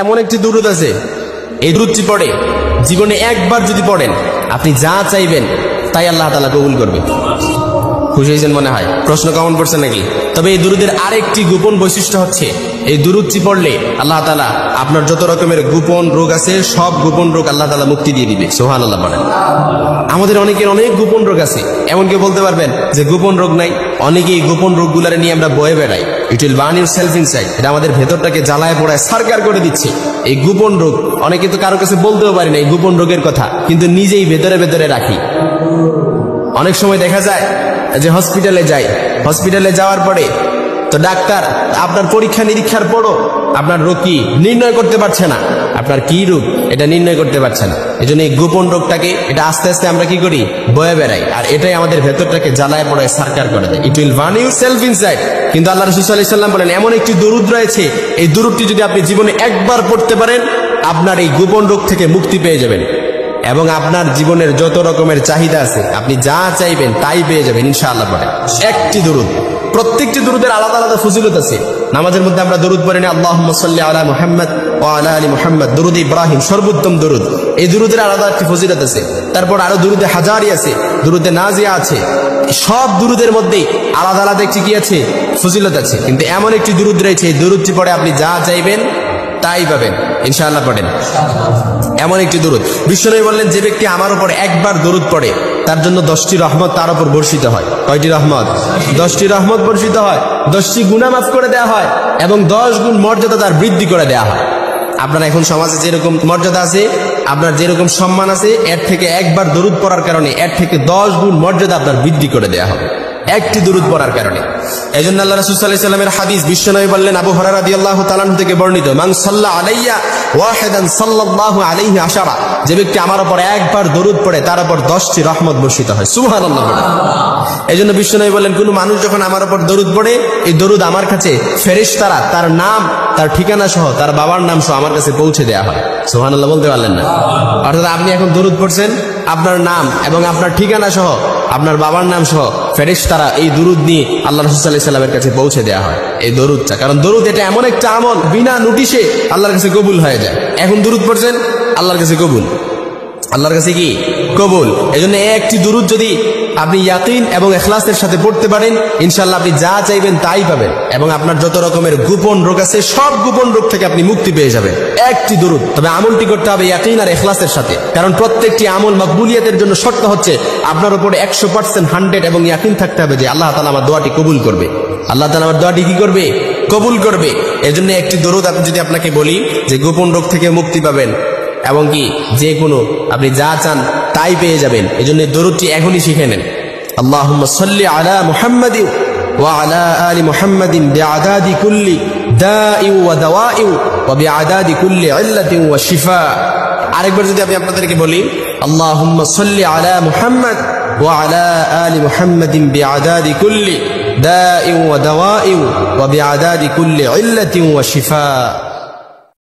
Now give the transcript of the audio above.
এমন একটি দুরূদ আছে, এই দুরূদটি পড়ে জীবনে একবার যদি পড়েন আপনি যা চাইবেন তাই আল্লাহ তাআলা কবুল করবে। খুশি হয়েছেন মনে হয়? প্রশ্ন কেমন করছেন নাকি? তবে এই দুরূদের আরেকটি গোপন বৈশিষ্ট্য হচ্ছে, এই দুরূদটি পড়লে আল্লাহ তাআলা আপনার যত রকমের গোপন রোগ আছে সব গোপন রোগ আল্লাহ তাআলা মুক্তি দিয়ে দিবে। সুবহানাল্লাহ বলেন। আমাদের অনেকের অনেক গোপন রোগ আছে, এমন কেউ বলতে পারবেন যে গোপন রোগ নাই? অনেকেই গোপন রোগগুলারে নিয়ে আমরা বয়ে বেড়াই। It will burn your self inside, এটা আমাদের ভেতরটাকে জ্বালায় পোড়ায় সারকার করে দিচ্ছে। এই গোপন রোগ অনেকে তো কারো কাছে বলতেও পারি না এই গোপন রোগের কথা, কিন্তু নিজেই ভেতরে ভেতরে রাখি। অনেক সময় দেখা যায় যে হসপিটালে যাওয়ার পরে তো ডাক্তার আপনার পরীক্ষা নিরীক্ষার পরও আপনার রোগ কি নির্ণয় করতে পারছে না, আপনার কি রোগ এটা নির্ণয় করতে পারছে না। এই জন্য এই গোপন রোগটাকে এটা আস্তে আস্তে আমরা কি করি, বয়ে বেড়াই, আর এটাই আমাদের ভেতরটাকে জ্বালায় পড়ায় সারকার করে দেয়। It will burn your self inside. কিন্তু আল্লাহ রাসূল সাল্লাল্লাহু আলাইহি ওয়াসাল্লাম বলেন এমন একটি দরুদ রয়েছে, এই দরুদটি যদি আপনি জীবনে একবার পড়তে পারেন আপনার এই গোপন রোগ থেকে মুক্তি পেয়ে যাবেন এবং আপনার জীবনের যত রকমের চাহিদা আছে আপনি যা চাইবেন তাই পেয়ে যাবেন ইনশাআল্লাহ। পড়ে একটি দরুদ, প্রত্যেকটি দরুদের আলাদা আলাদা ফজিলত আছে। নামাজের মধ্যে আমরা দরুদ পড়ি না, আল্লাহুম্মা সাল্লি আলা মুহাম্মদ ওয়া আলা আলি মুহাম্মদ, দরুদ ইব্রাহিম সর্বোত্তম দরুদ। এই দরুদের আলাদা একটি ফজিলত আছে। তারপর আরো দরুদে হাজারি আছে, দরুদে নাজিয়া আছে। সব দরুদের মধ্যেই আলাদা আলাদা একটি কি আছে, ফজিলত আছে। কিন্তু এমন একটি দরুদ রয়েছে, এই দরুদটি পড়ে আপনি যা চাইবেন তাই পাবেন ইনশাআল্লাহ। পড়েন এমন একটি দরুদ। বিশ্বনবী বললেন যে ব্যক্তি আমার উপর একবার দরুদ পড়ে তার জন্য 10টি রহমত তার উপর বর্ষিত হয়। কয়টি রহমত? 10টি রহমত বর্ষিত হয়, 10টি গুনাহ মাফ করে দেওয়া হয় এবং 10 গুণ মর্যাদা তার বৃদ্ধি করে দেওয়া হয়। আপনার এখন সমাজে যেরকম মর্যাদা আছে, আপনার যেরকম সম্মান আছে, এর থেকে একবার দরুদ পড়ার কারণে এর থেকে 10 গুণ মর্যাদা আপনার বৃদ্ধি করে দেওয়া হবে একটি দরুদ পড়ার কারণে। এজন্য আল্লাহ রাসূল সাল্লাল্লাহু আলাইহি ওয়াসাল্লামের হাদিস, বিশ্বনবী বললেন, আবু হুরায়রা রাদিয়াল্লাহু তাআলা আনহু থেকে বর্ণিত, মান সাল্লা আলাইয়া ওয়াহিদান সাল্লাল্লাহু আলাইহি আশারা, যে ব্যক্তি আমার উপর একবার দরুদ পড়ে তার উপর 10টি রহমত বর্ষিত হয়। সুবহানাল্লাহ। এজন্য বিশ্বনবী বললেন, কোন মানুষ যখন আমার উপর দরুদ পড়ে এই দরুদ আমার কাছে ফেরেশতারা তার নাম, তার ঠিকানা সহ, তার বাবার নাম সহ আমার কাছে পৌঁছে দেওয়া হয়। সুবহানাল্লাহ বলতে পারলেন না? অর্থাৎ আপনি এখন দরুদ পড়ছেন, আপনার নাম এবং আপনার ঠিকানা সহ, আপনার বাবার নাম সহ ফেরেশতারা এই দরুদ নিয়ে আল্লাহ রাসূল সাল্লাল্লাহু আলাইহি ওয়াসাল্লামের কাছে পৌঁছে দেওয়া হয় এই দরুদটা। কারণ দরুদ এটা এমন একটা আমল বিনা নোটিশে আল্লাহর কাছে কবুল হয়ে যায়। এখন দরুদ পড়ছেন, আল্লাহর কাছে কবুল, আল্লাহর কাছে কি কবুল। এজন্য একটি দরুদ যদি আপনি ইয়াকিন এবং ইখলাসের সাথে পড়তে পারেন ইনশাআল্লাহ আপনি যা চাইবেন তাই পাবেন এবং আপনার যত রকমের গোপন রোগ আছে সব গোপন রোগ থেকে আপনি মুক্তি পেয়ে যাবেন একটি দরুদ। তবে আমলটি করতে হবে ইয়াকিন আর ইখলাসের সাথে, কারণ প্রত্যেকটি আমল মাকবুলিয়াতের জন্য শর্ত হচ্ছে আপনার উপরে 100% 100 এবং ইয়াকিন থাকতে হবে যে আল্লাহ তাআলা আমার দোয়াটি কবুল করবে। আল্লাহ তাআলা আমার দোয়াটি কি করবে? কবুল করবে। এজন্য একটি দরুদ আমি যদি আপনাকে বলি যে গোপন রোগ থেকে মুক্তি পাবেন এবং কি যে কোনো আপনি যা চান তাই পেয়ে যাবেন, এজন্য দরুদটি এখনই শিখে নেন। আল্লাহুম্মা সাল্লি আলা মুহাম্মাদিন ওয়া আলা আলি মুহাম্মাদিন বিআদাদি কুল্লি দাইন ওয়া দাওয়াইন ওয়া বিআদাদি কুল্লি ইল্লাতিন ওয়া শিফা। আরেকবার যদি আমি আপনাদেরকে বলি, আল্লাহুম্মা সাল্লি আলা মুহাম্মাদ ওয়া আলা আলি মুহাম্মাদিন বিআদাদি কুল্লি দাইন ওয়া দাওয়াইন ওয়া বিআদাদি কুল্লি ইল্লাতিন ওয়া শিফা।